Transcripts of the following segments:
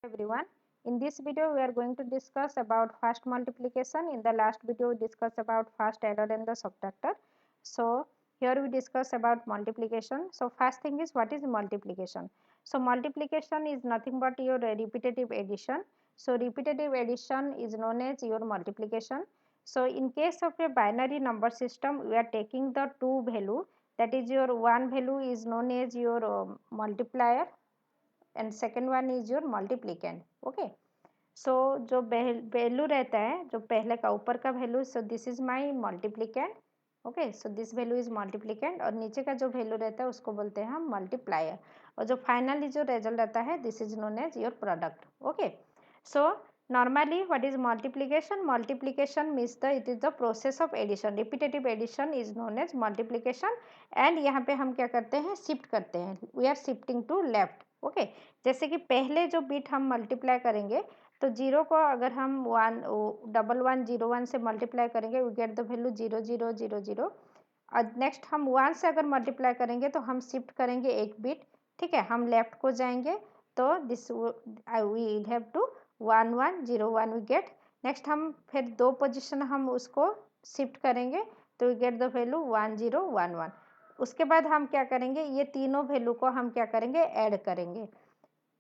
Everyone, in this video we are going to discuss about fast multiplication. In the last video we discussed about fast adder and the subtractor. So here we discuss about multiplication. So first thing is, what is multiplication? So multiplication is nothing but your repetitive addition. So repetitive addition is known as your multiplication. So in case of a binary number system, we are taking the two value, that is your one value is known as your multiplier and second one is your multiplicand. Okay, सो जो value रहता है, जो पहले का ऊपर का value, so this is my multiplicand. Okay, so this value is multiplicand और नीचे का जो वैल्यू रहता है उसको बोलते हैं हम मल्टीप्लायर. और जो फाइनली जो रिजल्ट रहता है, this is known as your product. Okay, so normally what is multiplication means it is the process of addition. repetitive addition is known as multiplication. and यहाँ पे हम क्या करते हैं, शिफ्ट करते हैं, we are shifting to left. Okay, जैसे कि पहले जो बिट हम मल्टीप्लाई करेंगे, तो जीरो को अगर हम 1101 से मल्टीप्लाई करेंगे, वी गेट द वैल्यू 0000. और नेक्स्ट हम 1 से अगर मल्टीप्लाई करेंगे तो हम शिफ्ट करेंगे एक बिट. ठीक है, हम लेफ्ट को जाएंगे तो this we have to 1101 we get. Next हम फिर दो पोजीशन हम उसको शिफ्ट करेंगे तो वी गेट द वैल्यू 1011. उसके बाद हम क्या करेंगे, ये तीनों वैल्यू को हम क्या करेंगे, ऐड करेंगे,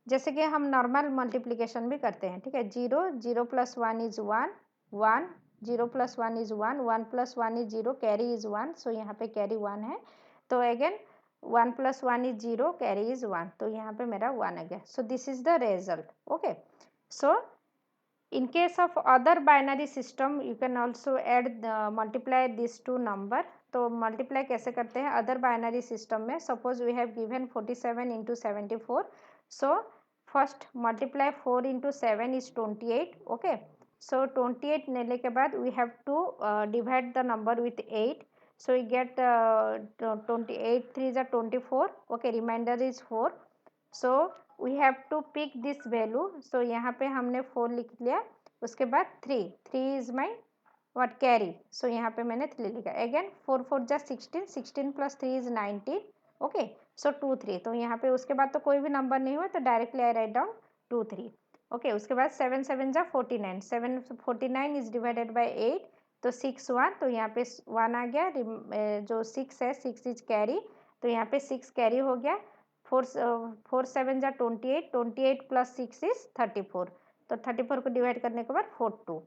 जैसे कि हम नॉर्मल मल्टीप्लिकेशन भी करते हैं. ठीक है, 0 plus 1 is 1, 1 0 plus 1 is 1, 1 plus 1 is 0, carry is 1. So यहाँ पे कैरी 1 है, तो again 1 plus 1 is 0, carry is 1, तो यहाँ पे मेरा 1 आ गया. So this is the result. Okay, so in case of other binary system you can also add multiply these two number. तो मल्टीप्लाई कैसे करते हैं अदर बाइनरी सिस्टम में? Suppose we have given 47 into 74. So first multiply 4 into 7 is 28. Okay, so 28 लेने के बाद we have to divide the number with 8. So we get 28 3 is 24. Okay, remainder is 4. So we have to pick this value. So यहाँ पे हमने 4 लिख लिया, उसके बाद 3 is my what, carry. So यहाँ पे मैंने 3 लिखा. अगेन 4 4 जा 16, 16 प्लस 3 इज 19. ओके, सो 2 3. तो यहाँ पे उसके बाद तो कोई भी नंबर नहीं हुआ, तो directly I write down 2 3. Okay, उसके बाद 7 7 जा 49, 7 49 इज डिवाइडेड बाई 8, तो 6 1, तो यहाँ पे 1 आ गया. जो 6 है, 6 इज कैरी, तो यहाँ पे 6 कैरी हो गया. 4 7 जा 28, 28 प्लस 6 इज 34, तो 34 को डिवाइड करने के बाद 42.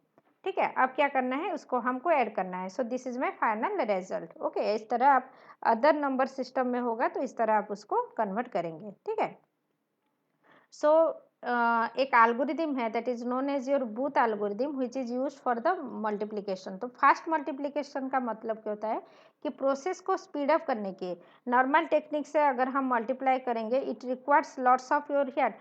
ठीक है, अब क्या करना है, उसको हमको ऐड करना है. So this is my final result. Okay, इस तरह आप अदर नंबर सिस्टम में होगा तो इस तरह आप उसको कन्वर्ट करेंगे. ठीक है, सो एक एल्गोरिदम है that is known as your Booth algorithm which is used for the multiplication. तो फास्ट मल्टीप्लिकेशन का मतलब क्या होता है कि प्रोसेस को स्पीड अप करने के नॉर्मल टेक्निक से अगर हम मल्टीप्लाई करेंगे, it requires lots of your here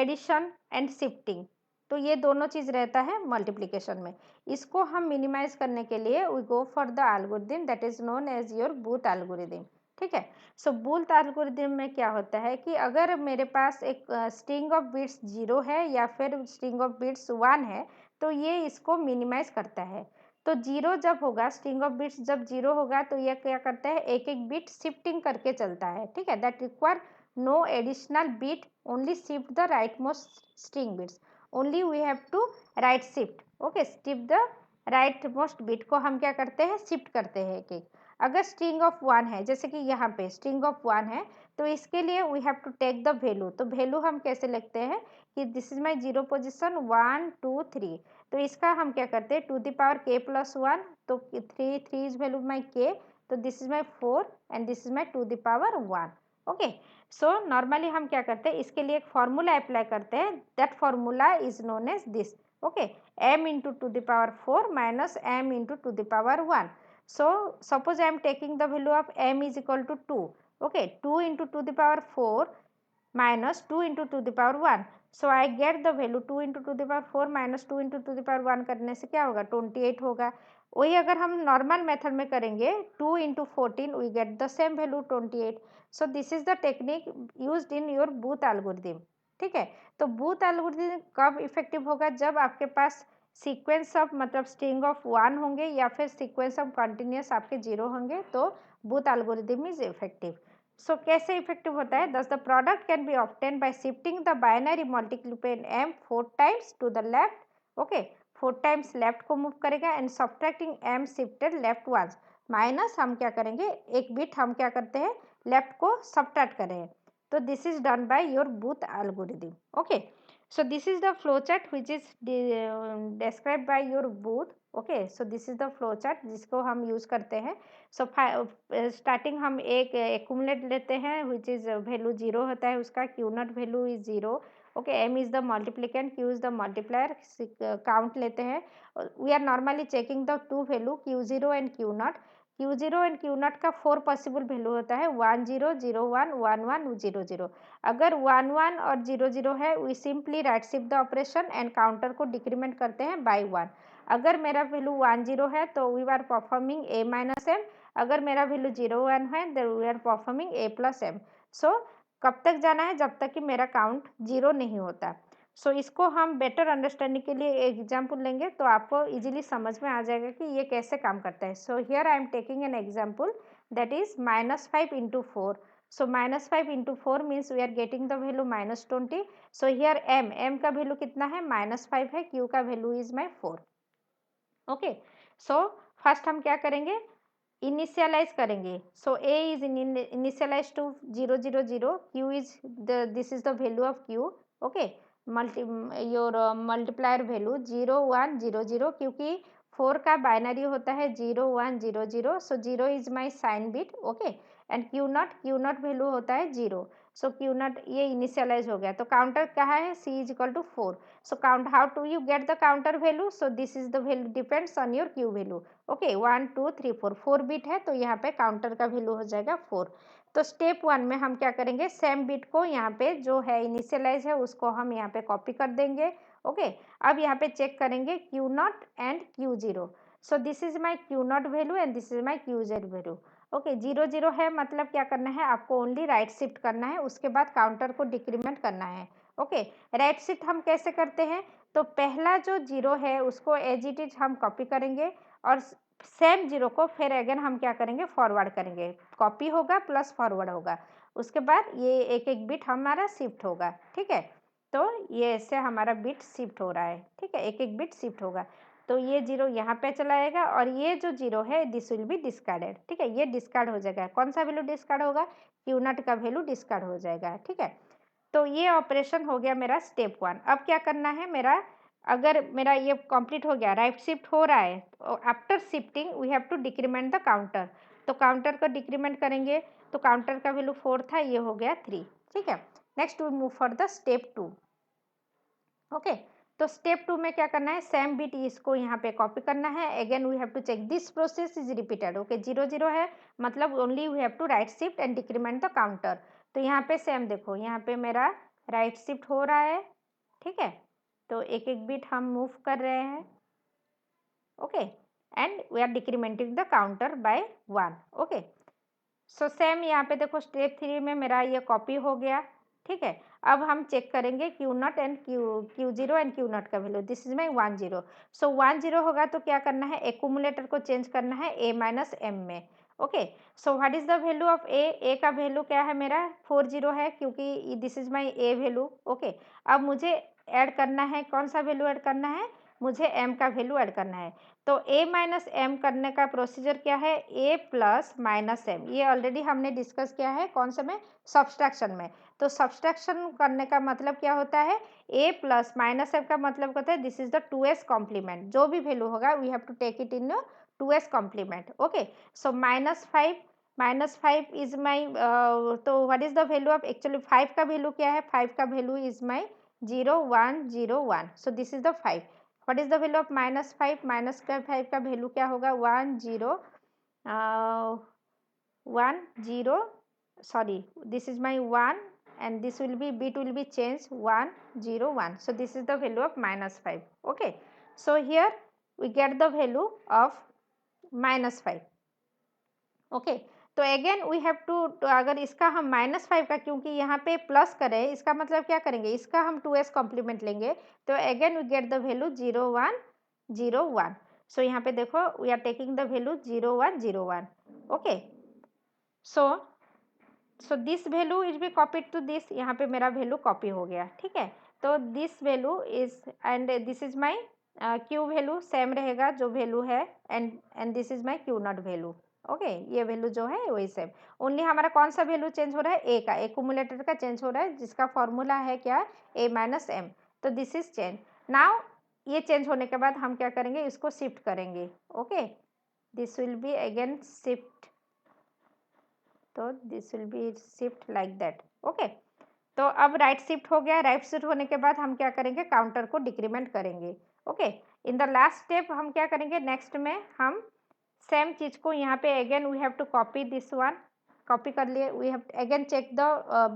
addition and shifting. तो ये दोनों चीज़ रहता है मल्टीप्लिकेशन में. इसको हम मिनिमाइज करने के लिए we go for the algorithm that is known as your Booth algorithm. ठीक है, सो बूथ एल्गोरिदम में क्या होता है कि अगर मेरे पास एक स्ट्रिंग ऑफ बिट्स 0 है या फिर स्ट्रिंग ऑफ बिट्स 1 है, तो ये इसको मिनिमाइज करता है. तो 0 जब होगा, स्ट्रिंग ऑफ बिट्स जब 0 होगा, तो ये क्या करता है, एक एक बिट शिफ्टिंग करके चलता है. ठीक है, that require no additional bit, only shift the right most string bits, only we have to right shift. Okay, shift the right most bit को हम क्या करते हैं, शिफ्ट करते हैं एक एक. अगर स्ट्रिंग ऑफ 1 है, जैसे कि यहाँ पे स्ट्रिंग ऑफ 1 है, तो इसके लिए we have to take the value. तो वैल्यू हम कैसे लिखते हैं कि दिस इज माई 0 पोजिशन 1 2 3. तो इसका हम क्या करते हैं, two the power k plus 1, तो 3 इज वैल्यू माई k, तो this is my 4 and this is my two the power 1. Okay, so normally हम क्या करते हैं, इसके लिए एक फॉर्मूला अप्लाई करते हैं. That formula is known as this. Okay, m into two the power 4 minus m into two the power 1. So suppose I am taking the value of m is equal to 2. Okay, 2 into to the power 4 minus 2 into to the power 1. So I get the value 2 into to the power 4 minus 2 into to the power 1 करने से क्या होगा, 28 होगा. वही अगर हम normal method में करेंगे, 2 into 14 we get the same value 28. So this is the technique used in your booth algorithm. ठीक है, तो बूथ एल्गोरिथम कब इफेक्टिव होगा, जब आपके पास सीक्वेंस ऑफ मतलब स्ट्रिंग ऑफ 1 होंगे या फिर सीक्वेंस ऑफ कंटिन्यूस आपके 0 होंगे, तो Booth algorithm is effective. So कैसे इफेक्टिव होता है, thus the product can be obtain by shifting the binary multiplication m 4 times to the left, okay 4 times left को मूव करेगा and subtracting m shifted left once, minus हम क्या करेंगे, एक bit हम क्या करते हैं, लेफ्ट को सब्ट्रैक्ट कर रहे हैं, तो this is done by your booth algorithm, okay. So this is the flow chart which is described by your booth, okay, so this is the flow chart जिसको हम use करते हैं। so starting हम एक accumulate लेते हैं which is value 0 होता है उसका, q naught value is 0, okay, m is the multiplicand, q is the multiplier, count लेते हैं, we are normally checking the two value q0 and q naught, q0 and q naught का 4 possible value होता है 1 0 0 1 1 1 0 0, अगर 1 1 और 0 0 है we simply right shift the operation and counter को decrement करते हैं बाय 1, अगर मेरा वैल्यू 1 0 है तो we are performing a minus m, अगर मेरा वैल्यू 0 1 है तो we are performing a plus m। So कब तक जाना है, जब तक कि मेरा काउंट 0 नहीं होता। सो इसको हम बेटर अंडरस्टैंडिंग के लिए एग्जाम्पल लेंगे तो आपको इजीली समझ में आ जाएगा कि ये कैसे काम करता है। So here I am taking an example that is -5 into 4। So -5 into 4 means we are getting the value -20. So here m का वैल्यू कितना है, -5 है, q का value is my 4, okay. So first हम क्या करेंगे, इनिशियलाइज करेंगे। So a is initialise to 0 0 0, q is this is the value of q, okay, your multiplier value 0 1 0 0, क्योंकि 4 का बाइनरी होता है 0 1 0 0, so 0 is my sign bit, okay, and Q not value होता है 0, सो क्यू नॉट ये initialise हो गया, तो काउंटर कहाँ है, c is equal to 4। So count how to you get the counter value, so this is the value depends on your Q value, okay 1 2 3 4, 4 bit है तो यहाँ पे काउंटर का वैल्यू हो जाएगा 4। तो स्टेप 1 में हम क्या करेंगे, सेम बिट को यहाँ पे जो है इनिशियलाइज है उसको हम यहाँ पे कॉपी कर देंगे, ओके। अब यहाँ पे चेक करेंगे Q not and Q zero, so this is my Q not value and this is my Q Z value, okay. 0 0 है मतलब क्या करना है, आपको ओनली राइट शिफ्ट करना है, उसके बाद काउंटर को डिक्रीमेंट करना है, ओके। राइट शिफ्ट हम कैसे करते हैं, तो पहला जो 0 है उसको एज इट इज हम कॉपी करेंगे और सेम 0 को फिर अगेन हम क्या करेंगे, फॉरवर्ड करेंगे, कॉपी होगा प्लस फॉरवर्ड होगा, उसके बाद ये एक एक बिट हमारा शिफ्ट होगा, ठीक है। तो ये ऐसे हमारा बिट शिफ्ट हो रहा है, ठीक है, एक एक बिट शिफ्ट होगा, तो ये 0 यहाँ पे चला जाएगा और ये जो 0 है दिस विल बी डिस्कार्डेड, ठीक है, ये डिस्कार्ड हो जाएगा, कौन सा वैल्यू डिस्कार्ड होगा, क्यू नॉट का वैल्यू डिस्कार्ड हो जाएगा, ठीक है। तो ये ऑपरेशन हो गया मेरा स्टेप 1। अब क्या करना है मेरा, अगर मेरा ये कंप्लीट हो गया, राइट शिफ्ट हो रहा है, after shifting we have to decrement the counter, तो काउंटर को डिक्रीमेंट करेंगे, तो काउंटर का वैल्यू 4 था, ये हो गया 3, ठीक है। Next we move for the step 2, okay. तो स्टेप 2 में क्या करना है, सेम बिट इसको यहाँ पे कॉपी करना है, again we have to check this process is repeated, okay. 0 0 है मतलब only we have to right shift and decrement the counter, तो यहाँ पे सेम देखो, यहाँ पे मेरा राइट शिफ्ट हो रहा है, ठीक है, तो एक एक बिट हम मूव कर रहे हैं, okay, and we are decrementing the counter by 1, okay. So same यहाँ पे देखो स्टेप 3 में मेरा ये कॉपी हो गया, ठीक है। अब हम चेक करेंगे Q not and Q zero and Q not का वैल्यू, दिस इज माई 1 0, सो 1 0 होगा तो क्या करना है, एक्यूमुलेटर को चेंज करना है a माइनस m में, okay. So what is the value of a का वैल्यू क्या है मेरा 4 0 है, क्योंकि this is my a value, okay. अब मुझे ऐड करना है, कौन सा वैल्यू ऐड करना है, मुझे m का वैल्यू ऐड करना है, तो a माइनस एम करने का प्रोसीजर क्या है, a प्लस माइनस एम, ये ऑलरेडी हमने डिस्कस किया है, कौन से में, सब्सट्रैक्शन में। तो सब्सट्रैक्शन करने का मतलब क्या होता है, a प्लस माइनस एम का मतलब होता है this is the 2s complement, जो भी वैल्यू होगा we have to take it in 2s complement, okay. So -5 is my, तो what is the value of, actually 5 का वैल्यू क्या है, 5 का value is my 0 1 0 1, so this is the 5। What is the value of -5, -5 का value क्या होगा, 1 0 1 0, sorry, this is my 1 and this will be, bit will be changed 1 0 1, so this is the value of -5, okay। So here we get the value of -5, okay। तो again we have to, अगर इसका हम -5 का, क्योंकि यहाँ पे plus करें, इसका मतलब क्या करेंगे, इसका हम 2s कॉम्प्लीमेंट लेंगे, तो again we get the value 0 1 0 1, so यहाँ पे देखो we are taking the value 0 1 0 1, okay. So so this value is be copied to this, यहाँ पे मेरा वैल्यू कॉपी हो गया, ठीक है। तो this value is and this is my Q value, same रहेगा जो वैल्यू है, and this is my Q not value. Okay, ये वैल्यू जो है वही सेम, ओनली हमारा कौन सा वैल्यू चेंज हो रहा है, ए का, एक्यूमुलेटर का चेंज हो रहा है, जिसका फॉर्मूला है क्या, ए माइनस एम। तो दिस इज चेंज। नाउ ये चेंज होने के बाद हम क्या करेंगे, इसको शिफ्ट करेंगे। Okay, this will be again shift, तो this will be shift like that. Okay, तो अब राइट शिफ्ट हो गया। राइट शिफ्ट होने के बाद हम क्या करेंगे, काउंटर को डिक्रीमेंट करेंगे। Okay, in the last step हम क्या करेंगे, नेक्स्ट में हम सेम चीज को यहाँ पे again we have to copy this one, copy कर लिए। We have again check the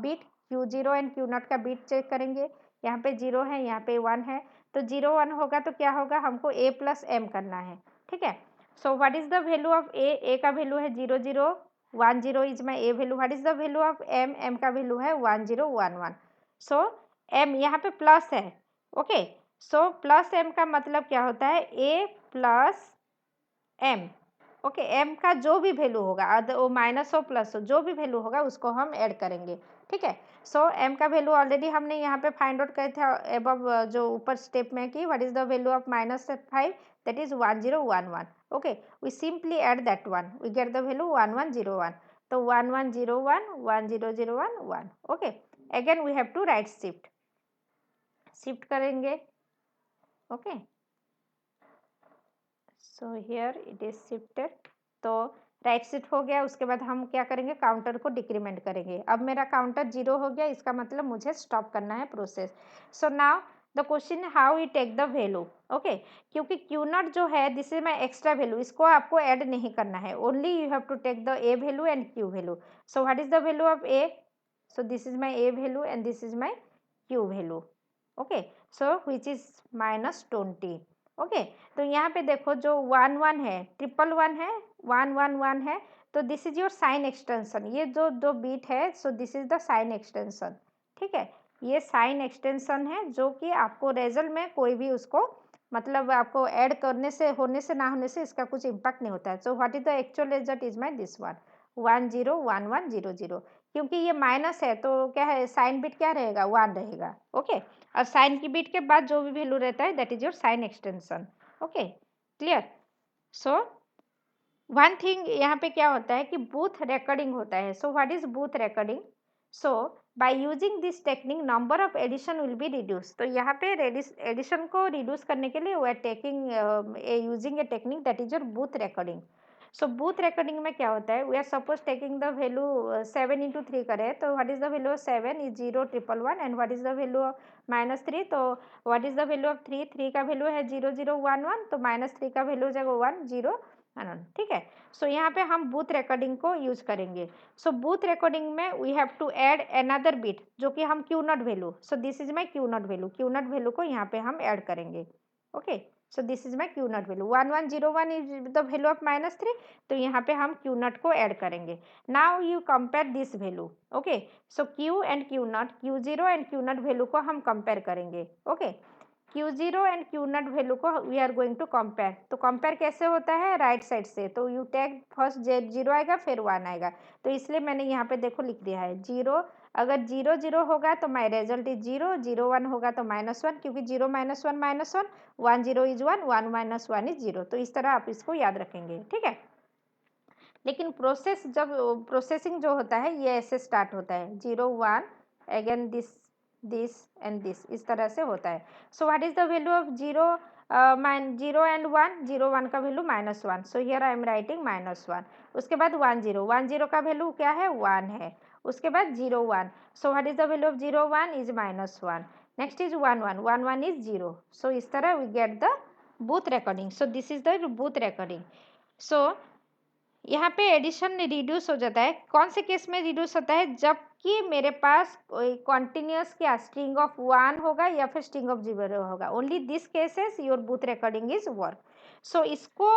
bit, Q0 and Q0 का बीट चेक करेंगे। यहाँ पे 0 है, यहाँ पे 1 है, तो 0 1 होगा तो क्या होगा, हमको a प्लस एम करना है, ठीक है। So what is the value of A का वैल्यू है 0 0 1 0 is my A value. What is the value of M का वैल्यू है 1 0 1 1। सो एम यहाँ पे प्लस है। ओके, सो प्लस एम का मतलब क्या होता है, ए प्लस एम। ओके, एम का जो भी वैल्यू होगा, वो माइनस हो प्लस हो, जो भी वैल्यू होगा उसको हम ऐड करेंगे, ठीक है। सो एम का वैल्यू ऑलरेडी हमने यहाँ पे फाइंड आउट करे थे एबव, जो ऊपर स्टेप में कि what is the value of -5, that is 1 0 1 1। Okay, we simply add that one, we get the value 1 1 0 1। तो 1 1 0 1 1 0 0 1 1। Okay, again we have to right shift, shift करेंगे। Okay, so here it is shifted, तो right shift हो गया। उसके बाद हम क्या करेंगे, काउंटर को डिक्रीमेंट करेंगे। अब मेरा काउंटर 0 हो गया, इसका मतलब मुझे स्टॉप करना है process. So now the question how you take the value. Okay, क्योंकि क्यू नॉट जो है this is my extra value, इसको आपको ऐड नहीं करना है, only you have to take the A value and Q value. So what is the value of A, so this is my A value and this is my Q value. Okay, so which is -20। Okay, तो यहाँ पे देखो जो 1 1 है, 1 1 है, 1 1 1 है, तो this is your sign extension. ये जो दो बीट है, so this is the sign extension, ठीक है। ये साइन एक्सटेंशन है जो कि आपको रिजल्ट में कोई भी उसको मतलब आपको ऐड करने से, होने से ना होने से इसका कुछ इम्पैक्ट नहीं होता है। So what is the actual result is my this one, 1 0 1 1 0 0। क्योंकि ये माइनस है तो क्या है, साइन बिट क्या रहेगा, 1 रहेगा। ओके, और साइन की बिट के बाद जो भी वैल्यू रहता है that is your sign extension. Okay, clear. So one thing यहाँ पे क्या होता है कि बूथ रिकॉर्डिंग होता है। So what is Booth recording, so by using this technique number of addition will be reduce. तो यहाँ पे एडिशन को रिड्यूस करने के लिए we are taking using a technique that is your Booth recording. So Booth recording में क्या होता है, we are suppose taking the value 7 × 3 करें, तो what is the value of 7 is 0 1 1 and what is the value of -3, तो what is the value of 3, 3 का value है 0 0 1 1, तो -3 का वैल्यू हो जाएगा 1 0 1, ठीक है। सो यहाँ पे हम बूथ रिकॉर्डिंग को यूज करेंगे। सो बूथ रिकॉर्डिंग में we have to add another bit जो कि हम Q not value, so this is my Q not value, Q not value को यहाँ पे हम ऐड करेंगे। Okay, so this is my Q not value, 1 1 0 1 is the value of -3, तो यहाँ पे हम क्यू नॉट को ऐड करेंगे। Now you compare this value. Okay, so Q and Q naught, Q0 and Q not value को हम compare करेंगे। Okay, Q0 and Q not value को we are going to compare. तो compare कैसे होता है, राइट साइड से। तो यू टेक फर्स्ट 0 आएगा फिर 1 आएगा, तो इसलिए मैंने यहाँ पे देखो लिख दिया है 0। अगर 0 0 होगा तो माई रिजल्ट इज 0, 0 1 होगा तो -1, क्योंकि 0 -1 -1, 1 0 इज 1, 1 - 1 इज 0। तो इस तरह आप इसको याद रखेंगे, ठीक है। लेकिन प्रोसेस जब प्रोसेसिंग जो होता है ये ऐसे स्टार्ट होता है 0 1 अगेन दिस एंड दिस, इस तरह से होता है। So what is the value of 0 and 1, 0 1 का value -1, so here I am writing -1। उसके बाद 1 0, 1 0 का वैल्यू क्या है, 1 है। उसके बाद 0 1, so what is the value of 0 1 is -1। Next is 1 1, 1 1 is 0। So इस तरह we get the Booth recording. So this is the Booth recording. So यहाँ पे एडिशन रिड्यूस हो जाता है, कौन से केस में रिड्यूस होता है, जबकि मेरे पास कॉन्टिन्यूस क्या स्ट्रिंग ऑफ 1 होगा या फिर स्ट्रिंग ऑफ 0 होगा, only this cases your Booth recording is work. So इसको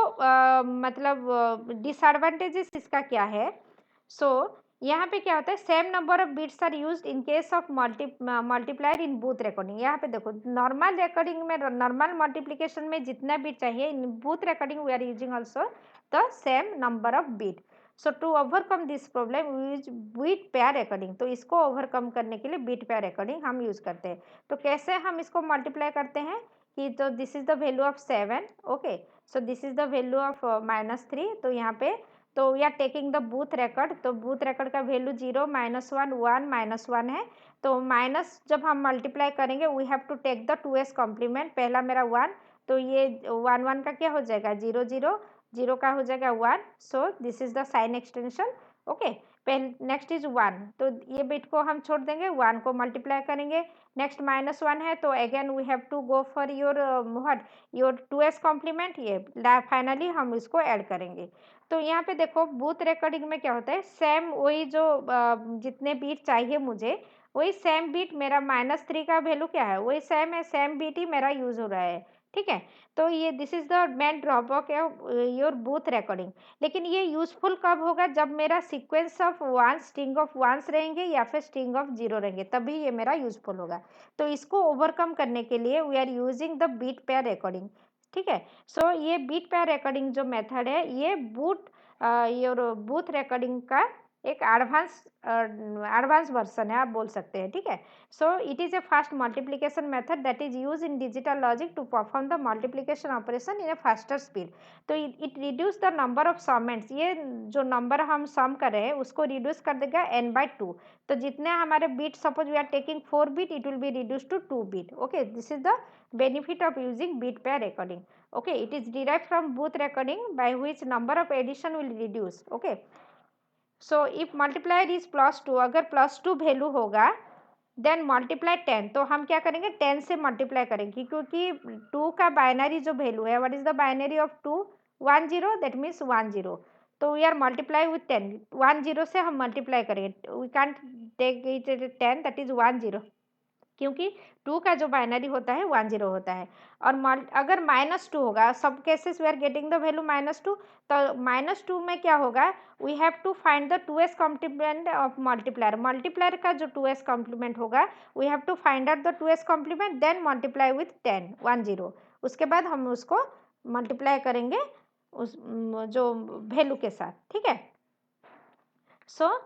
मतलब डिसएडवांटेजेस इसका क्या है। सो यहाँ पे क्या होता है, same number of bits are used in case of multiplier in Booth recording. यहाँ पे देखो नॉर्मल रिकॉर्डिंग में, नॉर्मल मल्टीप्लिकेशन में जितना बिट चाहिए, in Booth recording we are using also the same number of bit. So to overcome this problem we use bit pair recording. तो इसको ओवरकम करने के लिए बिट पेयर रिकॉर्डिंग हम यूज करते हैं। तो कैसे हम इसको मल्टीप्लाई करते हैं कि तो this is the value of 7, okay, so this is the value of -3। तो यहाँ पे तो we are taking the Booth record. तो बूथ रिकॉर्ड का वैल्यू 0 -1 1 -1 है। तो माइनस जब हम मल्टीप्लाई करेंगे we have to take the 2s complement. पहला मेरा 1, तो ये 1 1 का क्या हो जाएगा 0 0, 0 का हो जाएगा 1। So this is the sign extension, okay. Next is 1, तो ये बिट को हम छोड़ देंगे, 1 को मल्टीप्लाई करेंगे। नेक्स्ट -1 है, तो again we have to go for your what your 2s complement. ये फाइनली हम इसको ऐड करेंगे। तो यहाँ पे देखो बूथ रिकॉर्डिंग में क्या होता है, सेम वही जो जितने बीट चाहिए मुझे, वही सेम बीट मेरा -3 का वैल्यू क्या है, वही सेम है, सेम बीट ही मेरा यूज हो रहा है, ठीक है। तो ये this is the main drawback your Booth recording. लेकिन ये यूजफुल कब होगा, जब मेरा sequence of one string of ones रहेंगे या फिर स्ट्रिंग ऑफ 0 रहेंगे, तभी ये मेरा यूजफुल होगा। तो इसको ओवरकम करने के लिए we are using the bit pair recording, ठीक है। सो ये बीट पेयर रिकॉर्डिंग जो मेथड है, ये योर बूथ रिकॉर्डिंग का एक एडवांस वर्सन है, आप बोल सकते हैं, ठीक है। So it is a fast multiplication method that is use in digital logic to perform the multiplication operation in a faster speed. तो it reduce the number of summands. ये जो नंबर हम सम कर रहे हैं उसको रिड्यूस कर देगा n/2। तो जितने हमारे bit, suppose we are taking 4 bit, it will be reduce to 2 bit, okay. This is the benefit of using bit pair recording, okay। it is derived from booth recording by which number of addition will reduce, okay। So if multiplier is +2, अगर +2 value होगा, then multiply 10। तो हम क्या करेंगे 10 से multiply करेंगे, क्योंकि 2 का बाइनरी जो वैल्यू है, what is the binary of 2, 1 0, that means 1 0। तो वी आर मल्टीप्लाई विथ 10, 1 0 से हम मल्टीप्लाई करेंगे, we can't take it 10, that is 1 0, क्योंकि 2 का जो बाइनरी होता है 1 0 होता है। और अगर -2 होगा, सब cases we are getting the value -2, तो -2 में क्या होगा, we have to find the 2s complement of multiplier. Multiplier का जो 2s कॉम्प्लीमेंट होगा, we have to find out the 2s complement, then multiply with 10 1 0। उसके बाद हम उसको मल्टीप्लाई करेंगे उस जो वैल्यू के साथ, ठीक है। सो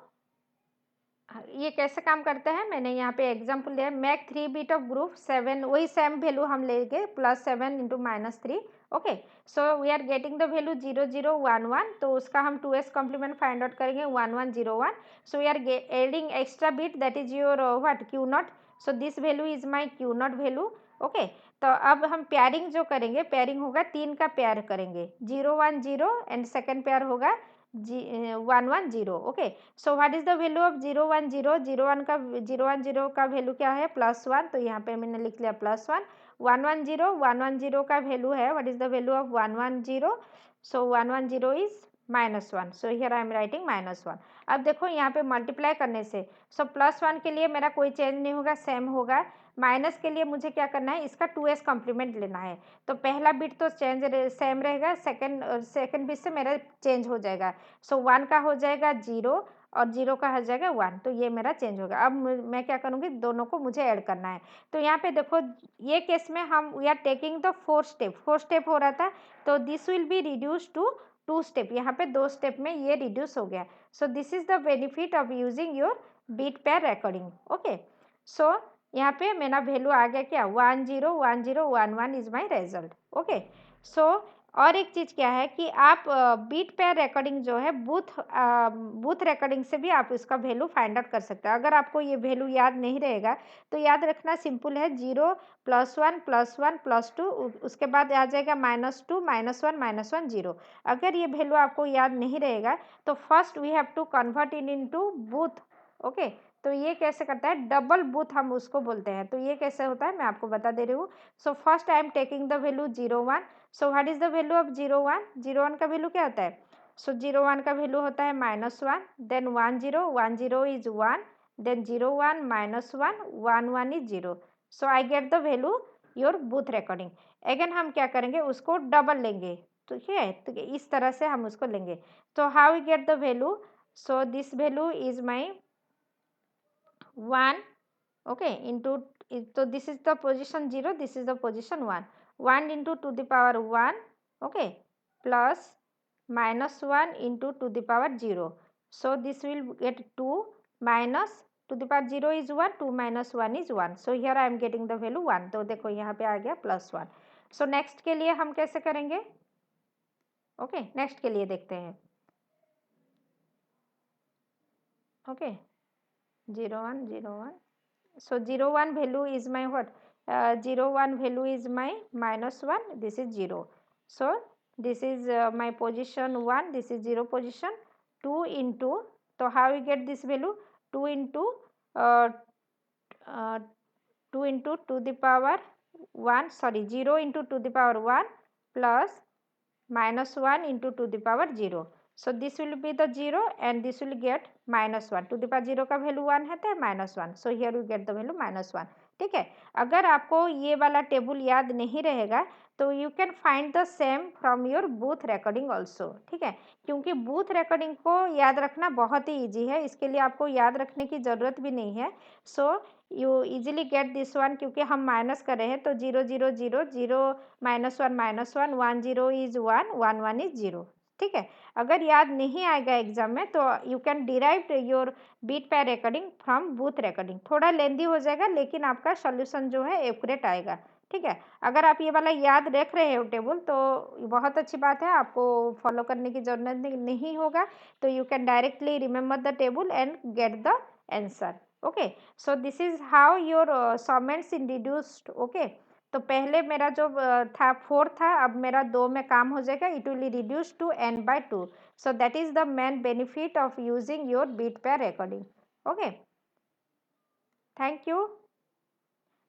ये कैसे काम करता है, मैंने यहाँ पे एग्जांपल दिया है। मैक 3 बिट ऑफ ग्रुप 7, वही सेम वैल्यू हम लेंगे, +7 into -3, okay. So we are getting the value 0 0 1 1। तो उसका हम 2s कॉम्प्लीमेंट फाइंड आउट करेंगे 1 1 0 1। So we are adding extra bit, that is your what Q0। So this value is my Q0 value, okay. तो अब हम pairing जो करेंगे, pairing होगा 3 का पेयर करेंगे, 0 1 0 एंड सेकेंड पेयर होगा 1 1 0, okay. So what is the value of 0 1 0, 0 1 का 0 1 0 का वैल्यू क्या है +1। तो यहाँ पे मैंने लिख लिया +1। 1 1 0, 1 1 0 का वैल्यू है, what is the value of 1 1 0। So 1 1 0 is -1। So here I am writing -1। अब देखो यहाँ पे मल्टीप्लाई करने से, सो +1 के लिए मेरा कोई चेंज नहीं होगा, सेम होगा। माइनस के लिए मुझे क्या करना है, इसका 2s कॉम्प्लीमेंट लेना है। तो पहला बिट तो सेम रहेगा, सेकेंड बिट से मेरा चेंज हो जाएगा। सो 1 का हो जाएगा 0 और 0 का हो जाएगा 1। तो ये मेरा चेंज होगा। अब मैं क्या करूँगी, दोनों को मुझे ऐड करना है। तो यहाँ पे देखो ये केस में हम we are taking the 4 step हो रहा था, तो this will be reduce to 2 step. यहाँ पे 2 स्टेप में ये रिड्यूस हो गया। So this is the benefit of using your bit pair recording, okay. So यहाँ पे मेरा वैल्यू आ गया क्या 1 0 1 0 1 1 इज माई रिजल्ट, ओके। सो और एक चीज़ क्या है कि आप बीट पेयर रिकॉर्डिंग जो है बूथ रिकॉर्डिंग से भी आप इसका वैल्यू फाइंड आउट कर सकते हैं। अगर आपको ये वैल्यू याद नहीं रहेगा, तो याद रखना सिंपल है, 0 +1 +1 +2, उसके बाद आ जाएगा -2 -1 -1 0। अगर ये वैल्यू आपको याद नहीं रहेगा, तो first we have to convert into Booth, okay. तो ये कैसे करता है, डबल बूथ हम उसको बोलते हैं। तो ये कैसे होता है मैं आपको बता दे रही हूँ। So first I am taking the value 0 1। So what is the value of 0 1, 0 1 का वैल्यू क्या होता है, सो 0 1 का वैल्यू होता है -1, then 1 0 1 0 is 1, then 0 1 -1 1 1 is 0। So I get the value your Booth recording. Again हम क्या करेंगे, उसको डबल लेंगे, ठीक है। तो इस तरह से हम उसको लेंगे। तो how we get the value, so this value is my 1, okay, into, so this is the position 0, this is the position 1, 1 into to the power 1, okay, plus -1 into to the power 0. So this will get 2 minus to the power 0 is 1, 2 minus 1 is 1. So here I am getting the value 1. तो देखो यहाँ पे आ गया +1. So next के लिए हम कैसे करेंगे? ओके, नेक्स्ट के लिए देखते हैं. Okay, 0 1 0 1. So 0 1 value is my what? 0 1 value is my -1. This is 0. So this is my position 1. This is 0 position. 2 into, so how we get this value? 2 into uh, 2 into to the power 1, sorry, 0 into to the power 1 plus -1 into to the power 0. So this will be the 0 and this will get -1. to the power 0 का value 1 है तो -1. So here we get the value -1. ठीक है. अगर आपको ये वाला table याद नहीं रहेगा तो you can find the same from your Booth recording also. ठीक है, क्योंकि बूथ रिकॉर्डिंग को याद रखना बहुत ही ईजी है, इसके लिए आपको याद रखने की ज़रूरत भी नहीं है. So you easily get this one, क्योंकि हम माइनस कर रहे हैं तो 0 0 0 0 -1 1 0 इज 1 1 1 इज 0. ठीक है, अगर याद नहीं आएगा एग्जाम में तो you can derive your bit pair recording from Booth recording. थोड़ा लेंदी हो जाएगा लेकिन आपका सॉल्यूशन जो है एक्यूरेट आएगा. ठीक है, अगर आप ये वाला याद रख रहे हो टेबल तो बहुत अच्छी बात है, आपको फॉलो करने की जरूरत नहीं होगा. तो you can directly remember the table and get the answer. Okay, so this is how your summands in reduced. Okay, तो पहले मेरा जो था 4 था, अब मेरा 2 में काम हो जाएगा. It will reduce to n/2. So that is the main benefit of using your bit pair recording. Okay, thank you.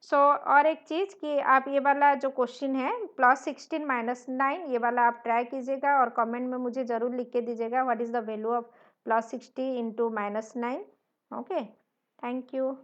So और एक चीज़ कि आप ये वाला जो क्वेश्चन है +16 -9, ये वाला आप ट्राई कीजिएगा और कमेंट में मुझे ज़रूर लिख के दीजिएगा what is the value of +60 into -9. Okay, thank you.